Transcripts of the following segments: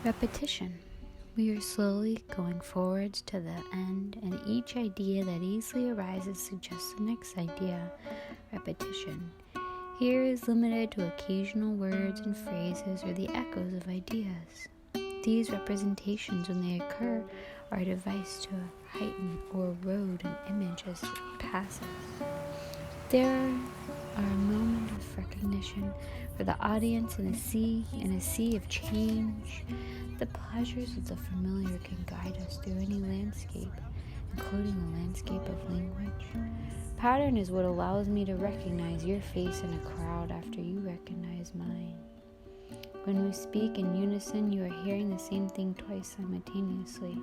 Repetition. We are slowly going forwards to the end, and each idea that easily arises suggests the next idea. Repetition. Here is limited to occasional words and phrases or the echoes of ideas. These representations, when they occur, are a device to heighten or erode an image as it passes. There are a moment of recognition for the audience in a sea of change. The pleasures of the familiar can guide us through any landscape, including the landscape of language. Pattern is what allows me to recognize your face in a crowd after you recognize mine. When we speak in unison, you are hearing the same thing twice simultaneously,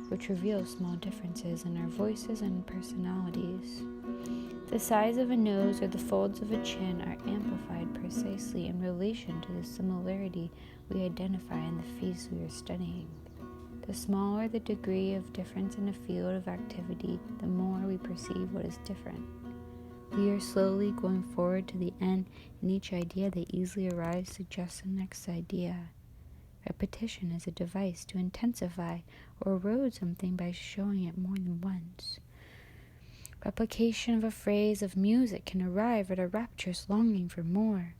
which reveals small differences in our voices and personalities. The size of a nose or the folds of a chin are amplified precisely in relation to the similarity we identify in the face we are studying. The smaller the degree of difference in a field of activity, the more we perceive what is different. We are slowly going forward to the end, and each idea that easily arrives suggests the next idea. Repetition is a device to intensify or erode something by showing it more than once. Replication of a phrase of music can arrive at a rapturous longing for more.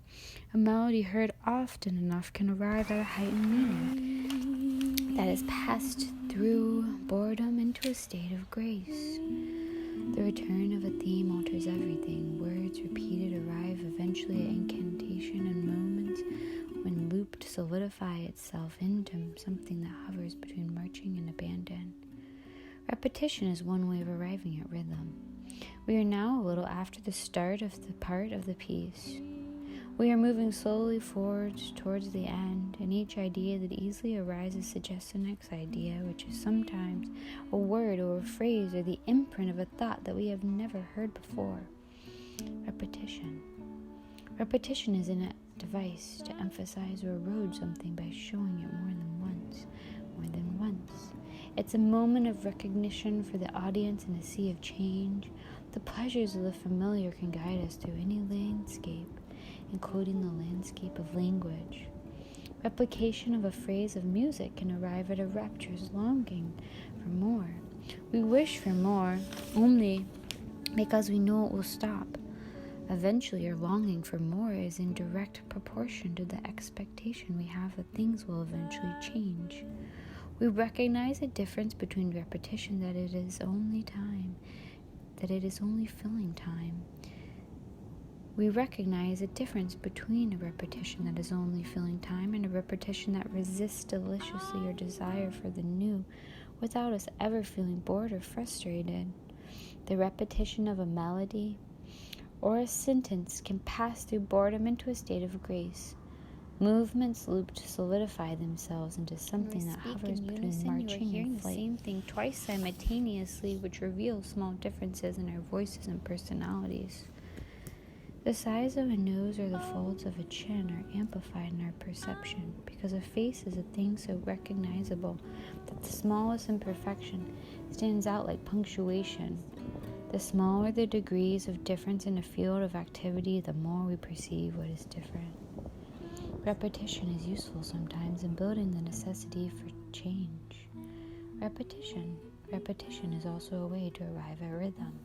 A melody heard often enough can arrive at a heightened meaning that is passed through boredom into a state of grace. The return of a theme alters everything. Words repeated arrive eventually at incantation, and moments, when looped, solidify itself into something that hovers between marching and abandon. Repetition is one way of arriving at rhythm. We are now a little after the start of the part of the piece. We are moving slowly forward towards the end, and each idea that easily arises suggests the next idea, which is sometimes a word or a phrase or the imprint of a thought that we have never heard before. Repetition. Repetition is a device to emphasize or erode something by showing it more than once. It's a moment of recognition for the audience in a sea of change. The pleasures of the familiar can guide us through any landscape, including the landscape of language. Replication of a phrase of music can arrive at a rapturous longing for more. We wish for more only because we know it will stop. Eventually, our longing for more is in direct proportion to the expectation we have that things will eventually change. We recognize a difference between repetition, that it is only filling time. We recognize a difference between a repetition that is only filling time and a repetition that resists deliciously our desire for the new without us ever feeling bored or frustrated. The repetition of a melody or a sentence can pass through boredom into a state of grace. Movements looped solidify themselves into something that hovers between marching and flight. The same thing twice simultaneously, which reveals small differences in our voices and personalities. The size of a nose or the folds of a chin are amplified in our perception because a face is a thing so recognizable that the smallest imperfection stands out like punctuation. The smaller the degrees of difference in a field of activity, the more we perceive what is different. Repetition is useful sometimes in building the necessity for change. Repetition is also a way to arrive at rhythm.